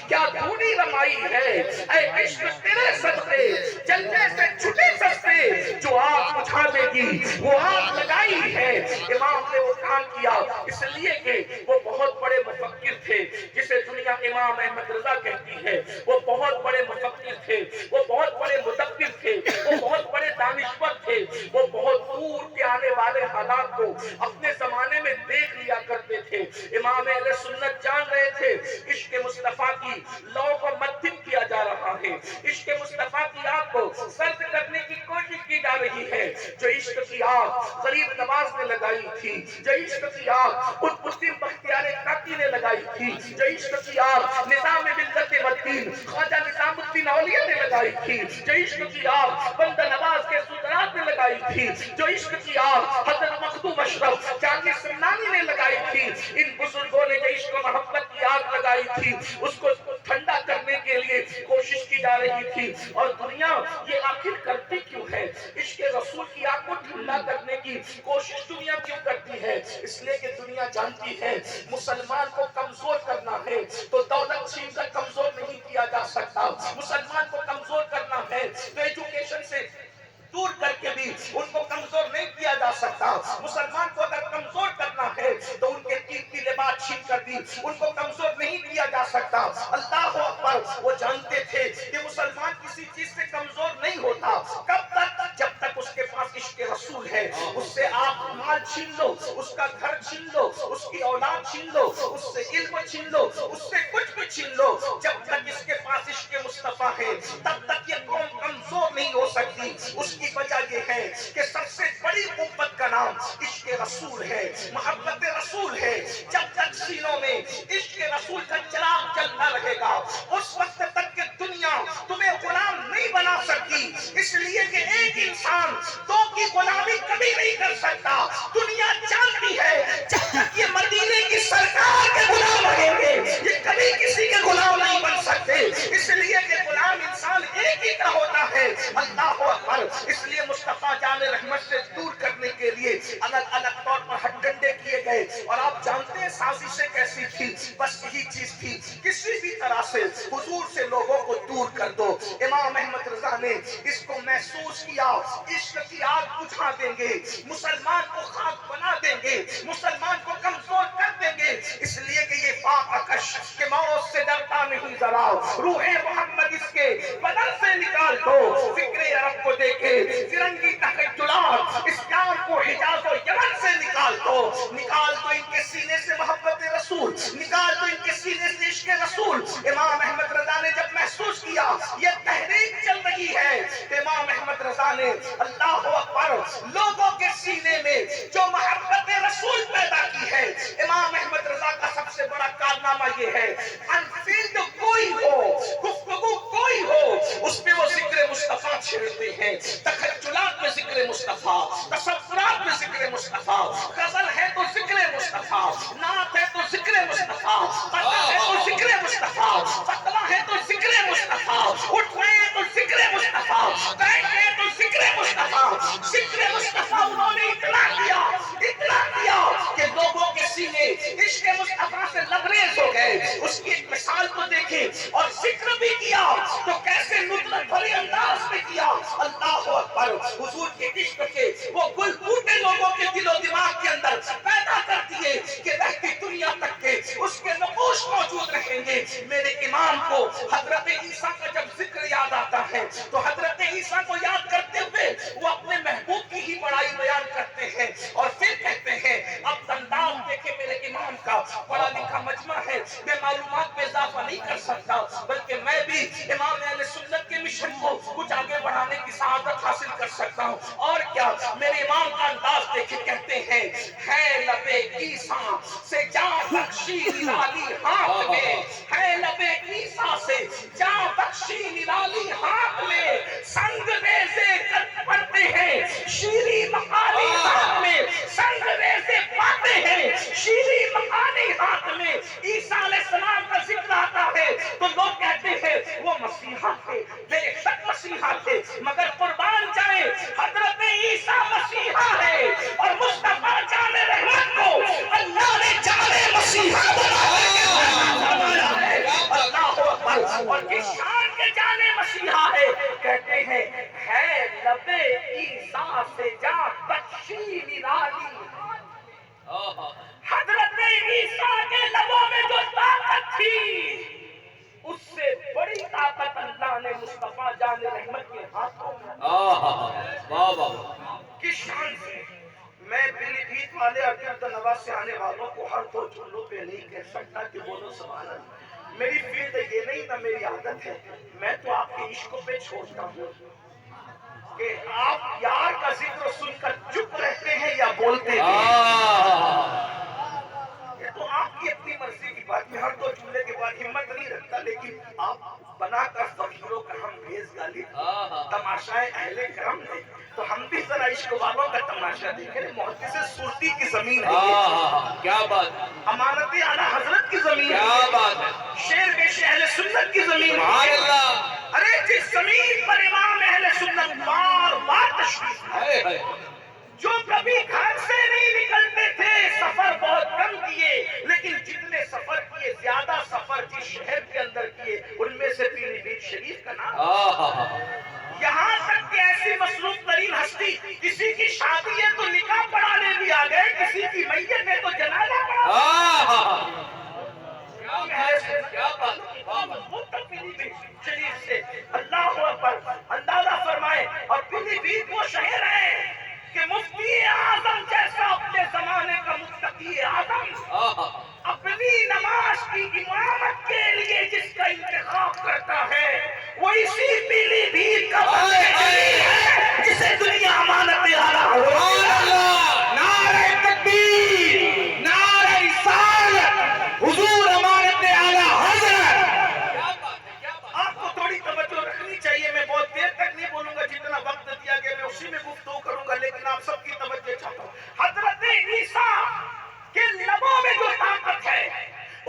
کیا دھولی رمائی ہے، اے عشق تیرے صدقے جلنے سے چھٹے سستے، جو آگ بجھا دے گی وہ آگ لگائی ہے۔ امام نے وہ کام کیا اس لیے کہ وہ بہت بڑے مفکر تھے، جسے دنیا امام احمد رضا کہتی ہے۔ وہ بہت بڑے مفکر تھے، وہ بہت بڑے مدبر تھے، وہ بہت بڑے دانشور تھے، وہ بہت دور کے آنے والے حالات کو اپنے زمانے میں دیکھ لیا کرتے تھے۔ امام اہل سنت جان رہے تھے عشق مصطفیٰ کی لو کو مدھم کیا جا رہا ہے، عشق مصطفیٰ کی آگ کو سرد کرنے کی کوشش کی جا رہی ہے۔ جو عشق کی آگ غریب نواز نے لگائی تھی، جو عشق کی آگ قطب الدین بختیار کاکی نے لگائی تھی، جو عشق کی آگ نظام ملت والدین خواجہ نظام الدین اولیاء نے لگائی تھی، جو عشق کی آگ بندہ نواز کے سلطنات نے لگائی تھی، جو عشق کی آگ حضرت مخدوم اشرف جامی سمنانی نے لگائی تھی، ان بزرگوں نے جو عشق و محبت کی آگ لگائی تھی اس کو ٹھنڈا کرنے کے لیے کوشش کی جا رہی تھی۔ اور دنیا یہ آخر کرتی کیوں ہے؟ عشق رسول کی آگ کو ٹھنڈا کرنے کی کوشش دنیا کیوں کرتی ہے؟ اس لیے کہ دنیا جانتی ہے مسلمان کو کمزور کرنا ہے تو دولت چھین کر کمزور نہیں کیا جا سکتا، مسلمان کو کمزور کرنا ہے تو ایجوکیشن سے دور کر کے بھی ان کو کمزور نہیں کیا جا سکتا، مسلمان کو اگر کمزور کرنا ہے تو ان کے قیمتی لباس چھین کر بھی ان کو کمزور نہیں کیا جا سکتا۔ اللہ اکبر! وہ جانتے تھے کہ مسلمان کسی چیز سے کمزور نہیں ہوتا، کب تک؟ جب تک اس کے پاس عشق رسول ہے۔ اس سے آپ مال چھین لو، اس کا گھر چھین لو، اس کی اولاد چھین لو، اس سے علم چھین لو، اس سے کچھ بھی چھین لو، جب تک اس کے پاس عشق مصطفیٰ ہے تب تک یہ قوم کمزور نہیں ہو سکتی۔ اس کی وجہ یہ ہے کہ سب سے بڑی قوت کا نام عشق رسول ہے، محبت رسول ہے۔ جب تک سینوں میں عشق رسول کا چراغ جلتا رہے گا اس وقت تک کہ دنیا تمہیں غلام نہیں بنا سکتی، اس لیے کہ ایک انسان دو کی غلامی کبھی نہیں کر سکتا۔ دنیا جانتی ہے جب تک یہ مدینے کی سرکار کے غلام رہیں گے یہ کبھی کسی کے غلام نہیں بن سکتے، اس لیے کہ غلام انسان ایک ہی کا ہوتا ہے۔ اللہ اکبر! اس لیے مصطفیٰ جان رحمت سے دور کرنے کے لیے الگ الگ طور پر ہتھ ڈنڈے کیے گئے، اور آپ جانتے ہیں سازشیں کیسی تھی؟ بس یہی چیز تھی کسی بھی طرح سے حضور سے لوگوں کو دور کر دو۔ امام احمد رضا نے اس کو محسوس کیا، عشق کی آگ بجھا دیں گے، مسلمان کو خاک بنا دیں گے، مسلمان کو کمزور کر دیں گے، اس لیے کہ یہ پاک اکش کہ موت سے ڈرتا نہیں ذرا، روح محمد اس کے بدن سے نکال دو، فکر عرب کو دیکھے فرنگی تخیلات، اسلام کو حجاز و یمن سے نکال دو، نکال دو ان کے سینے سے محبت رسول، نکال دو ان کے سینے سے عشق رسول۔ امام احمد رضا نے جب محسوس کیا یہ تحریک چل رہی ہے تو امام احمد رضا نے اللہ اکبر لوگوں کے سینے میں جو محبت رسول پیدا کی ہے۔ امام احمد رضا کا سب سے بڑا کارنامہ یہ ہے انفیلڈ کوئی ہو، گفتگو کوئی ہو، اس میں وہ ذکر مصطفیٰ چھیڑتے ہیں، تخیلات میں ذکر مصطفیٰ، تصورات میں ذکر مصطفیٰ، غزل ہے تو ذکر مصطفیٰ، نعت ہے تو ذکر مصطفیٰ، قطع ہے تو ذکر مصطفیٰ، فتویٰ ہے تو ذکر مصطفیٰ، اٹھوے ہے تو ذکر مصطفیٰ، بیٹھ ہے تو ذکر مصطفیٰ۔ ذکر مصطفیٰ انہوں نے اتنا کیا کہ لوگوں کے سینے عشق مصطفیٰ سے لبریز ہو گئے۔ اس کی ایک مثال کو دیکھیں، اور ذکر بھی کیا تو کیسے ندرت بھرے انداز میں کیا۔ اللہ اکبر! حضور کے عشق کے وہ گل بوٹے لوگوں کے دل و دماغ کے اندر پیدا کر دیے کہ رہتی دنیا تک کے اس کے نقوش موجود رہیں گے۔ میرے امام کو حضرت عیسیٰ کا جب ذکر یاد آتا ہے تو حضرت عیسیٰ کو یاد کرتے ہوئے وہ اپنے محبوب کی ہی بڑائی بیان کرتے ہیں، اور پھر کہتے ہیں اب انداز دیکھیں میرے امام کا، پڑھا لکھا مجمع ہے، میں معلومات میں اضافہ نہیں کر سکتا، بلکہ میں بھی امام اہل سنت کے مشن کو کچھ آگے بڑھانے کی سعادت حاصل کر سکتا ہوں۔ اور کیا میرے امام کا انداز دیکھیں، کہتے ہیں ہے لبے عیسیٰ سے جاں بخشی نرالی ہاتھ میں، ہے لبے عیسیٰ سے جاں بخشی نرالی ہاتھ میں، سنگ ریزے پڑھتے ہیں شیریں مقالی ہاتھ میں، سنگ ریزے پاتے ہیں شیریں مقالی ہاتھ میں۔ عیسیٰ علیہ السلام کا ذکر آتا ہے تو لوگ کہتے ہیں وہ مسیحا تھے، بے شک مسیحا تھے، مگر قربان جائیں حضرت عیسیٰ مسیحا ہے، اور مصطفیٰ جان رحمت کو اللہ نے جان مسیحا بنا کر کے جان رحمت کے ہاتھوں میں واہ واہ کس شان سے میں پیلی بھیت والے عبد نواز سے آنے والوں کو ہر دو جملوں پہ نہیں کہہ سکتا کہ بولو سبحان اللہ. میری فیلڈ یہ نہیں نہ میری عادت ہے. میں تو آپ کے عشق پہ چھوڑتا ہوں کہ آپ یار کا ذکر سن کر چپ رہتے ہیں یا بولتے ہیں. یہ تو آپ کی اپنی مرضی کی بات. میں ہر دو جملے کے بعد ہمت نہیں رکھتا، لیکن آپ بنا کر فقیروں کا ہم بھیز ڈالی تماشائے اہل کرم ہے تو ہم بھی ذرا عشق والوں کا تماشا دیکھیں. محدث صورتی کی زمین ہے یہ، کیا بات، امانت اعلیٰ حضرت کی زمین کیا ہے، بات ہے، شیر پیش اہل سنت کی زمین سبحان ہے. اللہ. ارے جس زمین پر امام اہل سنت بار بار تشریف لائے، ہائے ہائے. جو کبھی گھر سے نہیں نکلتے تھے، سفر بہت کم کیے، لیکن جتنے سفر کیے زیادہ سفر جس شہر کے اندر کیے ان میں سے پیلی بھیت شریف کا نام. یہاں تک کہ ایسی مصروف ترین ہستی، کسی کی شادی ہے تو نکاح پڑھانے بھی آ گئے، کسی کی میت ہے تو جنازہ پڑھا. کیا بات، شریف سے اللہ اکبر. اندازہ فرمائے. اور پیلی بھیت وہ شہر ہے کہ مفتی اعظم جیسا اپنے زمانے کا متقی اعظم اپنی نماز کی امامت کے لیے جس کا انتخاب کرتا ہے وہ اسی پیلی بھیت کا ہے جسے دنیا امانت اعلیٰ نعرہ تکبیر، نعرہ رسالت، حضور امانت اعلیٰ حضرت. آپ کو تھوڑی توجہ رکھنی چاہیے. میں بہت دیر تک نہیں بولوں گا، جتنا وقت دیا گیا میں اسی میں گفتگو کروں گا، لیکن آپ سب کی توجہ چاہتا ہوں. حضرت عیسیٰ کے لبوں میں جو طاقت ہے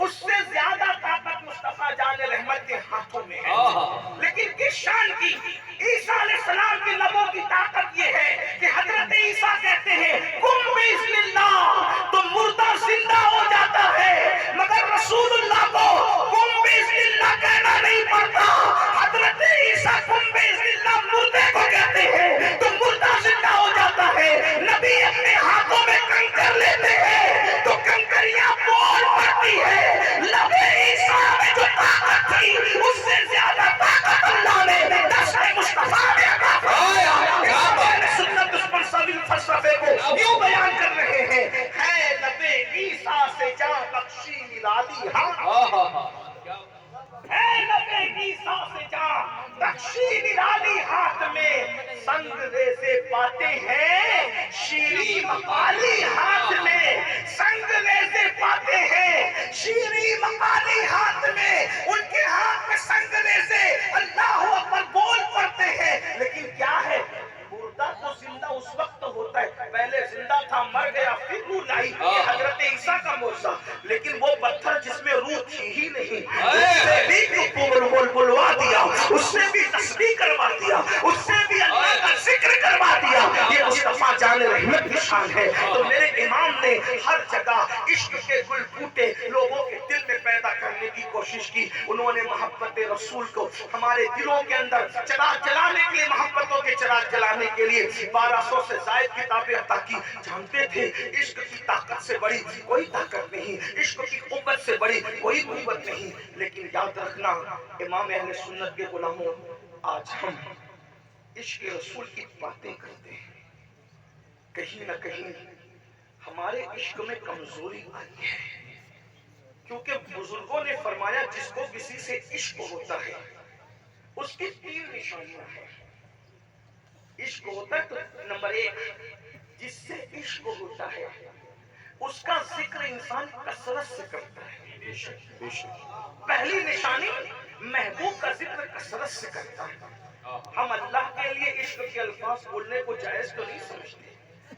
اس سے زیادہ طاقت مصطفیٰ جان رحمت کے ہاتھوں میں ہے. لیکن کس شان کی؟ عیسیٰ علیہ السلام کے لبوں کی طاقت یہ ہے کہ حضرت عیسیٰ کہتے ہیں کم بِإِذْنِ اللَّهِ، تو مردہ زندہ ہو جاتا ہے، مگر رسول اللہ کو کم بِإِذْنِ اللَّهِ کہنا نہیں پڑتا. حضرت عیسیٰ کم بِإِذْنِ اللَّهِ مردے کو کہتے ہیں تو مردہ زندہ ہو جاتا ہے. نبی اپنے ہاتھوں میں کنکر لیتے ہیں تو کنکریاں بول پڑتی ہے. لب عیسیٰ میں جو طاقت تھی اس سے زیادہ طاقت اللہ نے دست مصطفیٰ میں عطا فرمایا. سنت اس پر سبیل فلسفے کو یوں بیان کر رہے ہیں، ہے لب عیسیٰ سے جاں بخشی نرالی ہاتھ، ہے لب عیسیٰ سے جاں بخشی نرالی ہاتھ میں، سنگ ریزے پاتے ہیں شیریں مقالی ہاتھ میں، سنگ ریزے پاتے ہیں شیریں مقالی ہاتھ میں. ان کے ہاتھ میں سنگ ریزے اللہ اکبر بول پڑتے ہیں. لیکن کیا ہے؟ مردہ تو زندہ اس وقت ہوتا ہے، پہلے زندہ تھا مر گیا پھر روح لائی. یہ حضرت عیسیٰ کا معجزہ. لیکن وہ پتھر جس میں روح تھی ہی نہیں، اس سے بھی بلوا دیا، اس سے بھی تسبیح کروا دیا، اس سے بھی اللہ کا ذکر کروا دیا. یہ مصطفیٰ جان رحمت کی شان ہے. تو میرے امام نے ہر جگہ عشق کے گل بوٹے لوگوں کے دل میں پیدا کرنے کی کوشش کی. انہوں نے محبت رسول کو ہمارے دلوں کے اندر چراغ جلانے کے لیے، محبتوں کے چراغ جلانے کے لیے 1200 سے زائد کتابیں عطا کی. جانتے تھے عشق کی طاقت سے بڑی کوئی طاقت نہیں، عشق کی قوت سے بڑی کوئی قوت نہیں. لیکن یاد رکھنا امام اہل سنت کے غلاموں، آج ہم عشق رسول کی باتیں کرتے ہیں، کہیں نہ کہیں ہمارے عشق میں کمزوری آئی ہے. کیونکہ بزرگوں نے فرمایا جس کو کسی سے عشق ہوتا ہے اس کی 3 نشانیاں ہیں. عشق ہوتا ہے تو نمبر 1، جس سے عشق ہوتا ہے اس کا ذکر انسان کثرت سے کرتا ہے. پہلی نشانی، محبوب کا ذکر کثرت سے کرتا ہے. ہم اللہ کے لیے عشق کے الفاظ بولنے کو جائز تو نہیں سمجھتے،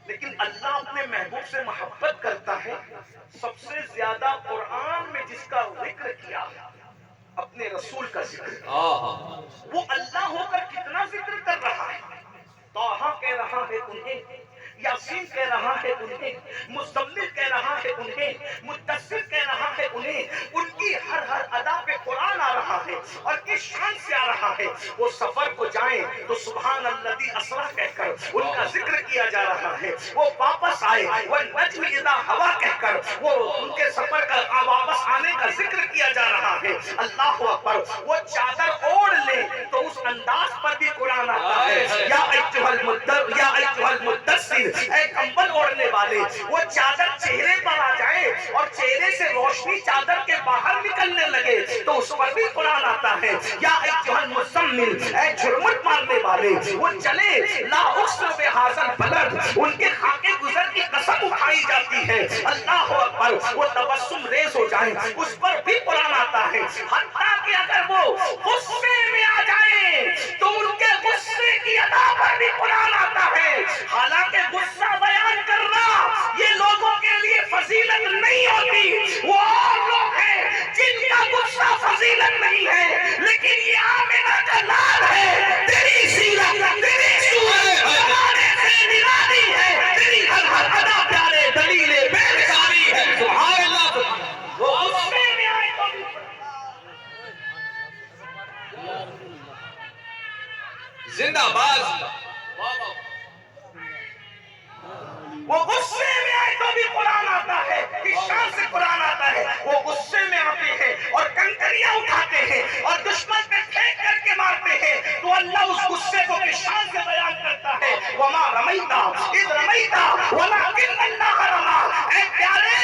لیکن اللہ اپنے محبوب سے محبت کرتا ہے. سب سے زیادہ قرآن میں جس کا ذکر کیا اپنے رسول کا ذکر، وہ اللہ ہو کر کتنا ذکر کر رہا ہے. طٰہٰ کہہ رہا ہے انہیں، یاسین کہہ رہا ہے انہیں، مزمل کہہ رہا ہے انہیں، مدثر کہہ رہا ہے انہیں. ان کی ہر ادا پہ قرآن آ رہا ہے اور کس شان سے آ رہا ہے. وہ سفر کو جائیں تو سبحان الذی اسریٰ کہہ کر ان کا ذکر کیا جا رہا ہے. وہ واپس آئے والنجم اذا ہوا کہہ کر وہ ان کے سفر کا واپس آنے کا ذکر کیا جا رہا ہے. اللہ اکبر. وہ چادر اوڑھ لیں تو اس انداز پر اے کمبل اوڑھنے والے، وہ چادر چہرے پر آ جائے اور چہرے سے روشنی چادر کے باہر نکلنے لگے تو اس پر بھی قرآن آتا ہے، یا ایھا المزمل، اے جھرمٹ مارنے والے، وہ چلے لا اقسم بھٰذا البلد، ان کے خاکے گزر کی قسم اٹھائی جاتی ہے، اللہ اکبر، وہ تبسم ریز ہو جائیں، اس پر بھی قرآن آتا ہے، حتیٰ کہ اگر وہ غصے میں آ جائیں تو ان کے غصے کی ادا پر بھی قرآن آتا ہے۔ حالانکہ غصہ بیان کرنا یہ لوگوں کے لیے فضیلت نہیں ہوتی، وہ اور لوگ ہیں جن کا غصہ فضیلت نہیں ہے، لیکن یہ آمنہ کا لال ہے، تیری سیرت تیری صورت زمانے سے نرالی ہے، تیری ہر ہر ادا پیارے دلیل بے مثالی ہے، سبحان اللہ۔ وہ غصے میں آئے تو بھی زندہ باز، وہ غصے میں آئے تو بھی قرآن آتا ہے، اس شان سے قرآن آتا ہے، وہ غصے میں آتے ہیں اور کنکریاں اٹھاتے ہیں اور دشمن پہ پھینک کر کے مارتے ہیں تو اللہ اس غصے کو کس شان سے بیان کرتا ہے، وَمَا رَمَيْتَ إِذْ رَمَيْتَ وَلَٰكِنَّ اللَّهَ رَمَىٰ۔ اے پیارے،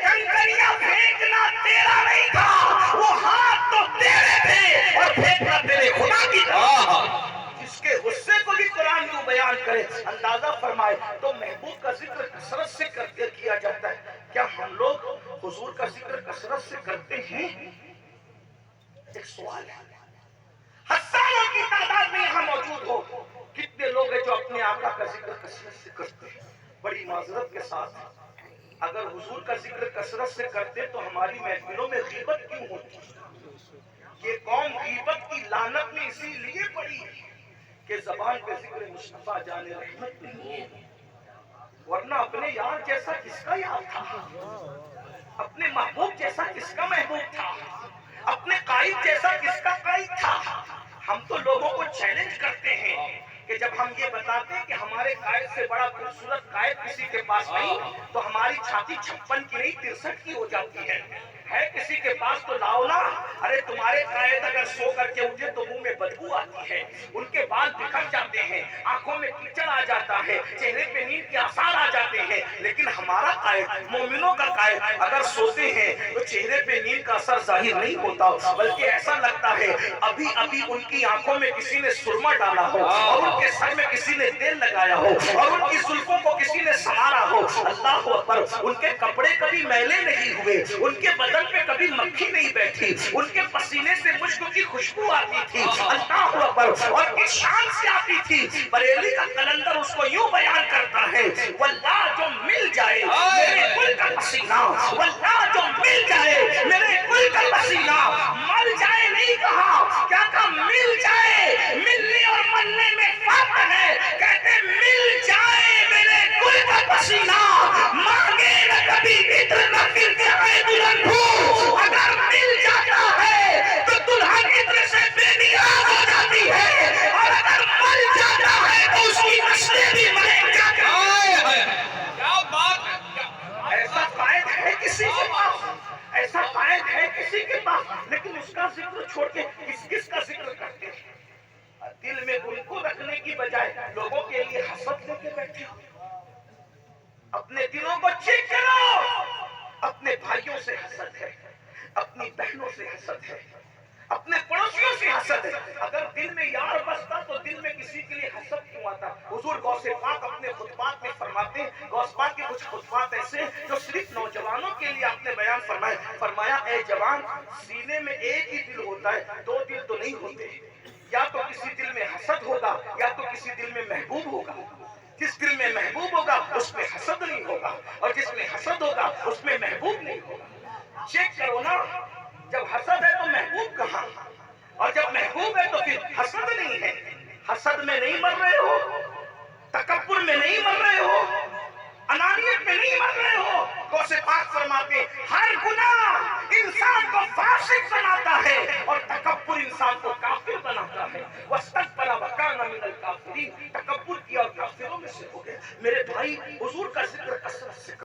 کنکریاں پھینکنا تیرا نہیں تھا، وہ ہاتھ تو تیرے تھے اور پھینکنا تیرے خدا کی طرف۔ اس کے غصے کو بھی قرآن کیوں بیان کرے، اندازہ فرمائے تو محبوب کا ذکر کثرت سے کرتے کیا جاتا ہے، کیا ہم لوگ حضور کا ذکر کثرت سے کرتے ہیں؟ ایک سوال ہے، ہزاروں کی تعداد میں یہاں موجود ہو، کتنے لوگ ہیں جو اپنے آقا کا ذکر کثرت سے کرتے ہیں؟ بڑی معذرت کے ساتھ اگر حضور کا ذکر کثرت سے کرتے تو ہماری محفلوں میں غیبت کیوں ہوتی؟ یہ قوم غیبت کی لعنت میں اسی لیے پڑی کہ زبان پہ ذکر مصطفیٰ جان رحمت نہیں ہے، ورنہ اپنے یار جیسا کس کا یار تھا، اپنے محبوب جیسا کس کا محبوب تھا، اپنے قائد جیسا کس کا قائد تھا۔ ہم تو لوگوں کو چیلنج کرتے ہیں کہ جب ہم یہ بتاتے ہیں کہ ہمارے قائد سے بڑا خوبصورت قائد کسی کے پاس نہیں تو ہماری چھاتی 56 کی نہیں 63 کی ہو جاتی ہے کسی کے پاس تو لاؤ نا۔ ارے تمہارے قائد اگر سو کر کے اٹھے تو منہ میں بدبو آتی ہے، ان کے بال بکھر جاتے ہیں، آنکھوں میں کیچڑ آ جاتا ہے، چہرے پہ نیند کے آثار آ جاتے ہیں، لیکن ہمارا قائد، مومنوں کا قائد اگر سوتے ہیں تو چہرے پہ نیند کا اثر ظاہر نہیں ہوتا، بلکہ ایسا لگتا ہے ابھی ابھی ان کی آنکھوں میں کسی نے سرما ڈالا ہو اور ان کے سر میں کسی نے تیل لگایا ہو اور ان کی زلفوں کو کسی نے سنوارا ہو۔ اللہ اکبر، ان کے کپڑے کبھی میلے نہیں ہوئے، ان کے بدن پہ کبھی مکھی نہیں بیٹھی، ان کے پسینے سے مشک کی خوشبو آتی تھی، اللہ اکبر، اور کس شان سے آتی تھی۔ بریلی کا کلندر اس کو یوں بیان کرتا ہے، واللہ جو مل جائے میرے گل کا پسینہ، واللہ جو مل جائے میرے گل کا پسینہ، مل جائے نہیں کہا، کیا کہا مل جائے، ملنے اور ملنے میں فرق ہے، کہتے مل جائے میرے گل کا پسینہ، مانگے نہ کبھی عطر نہ پھر کے آئے بلند ہو، اگر مل جاتا ہے تو دلہن عطر سے بے نیاز ہو جاتی ہے، اور اگر مل جاتا ہے تو اس کی نسلیں بھی مہک جاتی ہیں۔ کیا بات ہے، ایسا قائد ہے کسی کے پاس، ایسا قائد ہے کسی کے پاس، لیکن اس کا ذکر چھوڑ کے کس کا ذکر کرتے ہیں؟ دل میں ان کو رکھنے کی بجائے لوگوں کے لیے حسد لے کے بیٹھے ہو۔ اپنے دلوں کو چیک کرو، اپنے بھائیوں سے حسد ہے، اپنی بہنوں سے حسد ہے، اپنے پڑوسیوں سے حسد ہے۔ اگر دل میں یار بستا تو دل میں کسی کے لیے حسد کیوں آتا؟ حضور غوث پاک اپنے خطبات میں فرماتے ہیں، غوث پاک کے کچھ خطبات ایسے ہیں جو صرف نوجوانوں کے لیے آپ نے بیان فرمائے، فرمایا اے جوان، سینے میں ایک ہی دل ہوتا ہے، دو دل تو نہیں ہوتے، یا تو کسی دل میں حسد ہوگا یا تو کسی دل میں محبوب ہوگا۔ جس دل میں محبوب ہوگا اس میں حسد نہیں ہوگا، اور جس میں حسد ہوگا اس میں محبوب نہیں ہوگا۔ چیک کرو نا، جب حسد ہے تو محبوب کہاں، اور جب محبوب ہے تو پھر حسد نہیں ہے۔ حسد میں نہیں مر رہے ہو، تکبر میں نہیں مر رہے ہو، انانیت میں نہیں مر رہے ہو۔ غوث پاک فرماتے ہیں ہر گناہ انسان کو فاسق بناتا ہے اور تکبر انسان کو کافر بناتا ہے۔ واستكبر وكان من الكافرين، تکبر کیا اور کافروں میں سے ہو گئے۔ میرے بھائی، حضور کا ذکر کثرت سے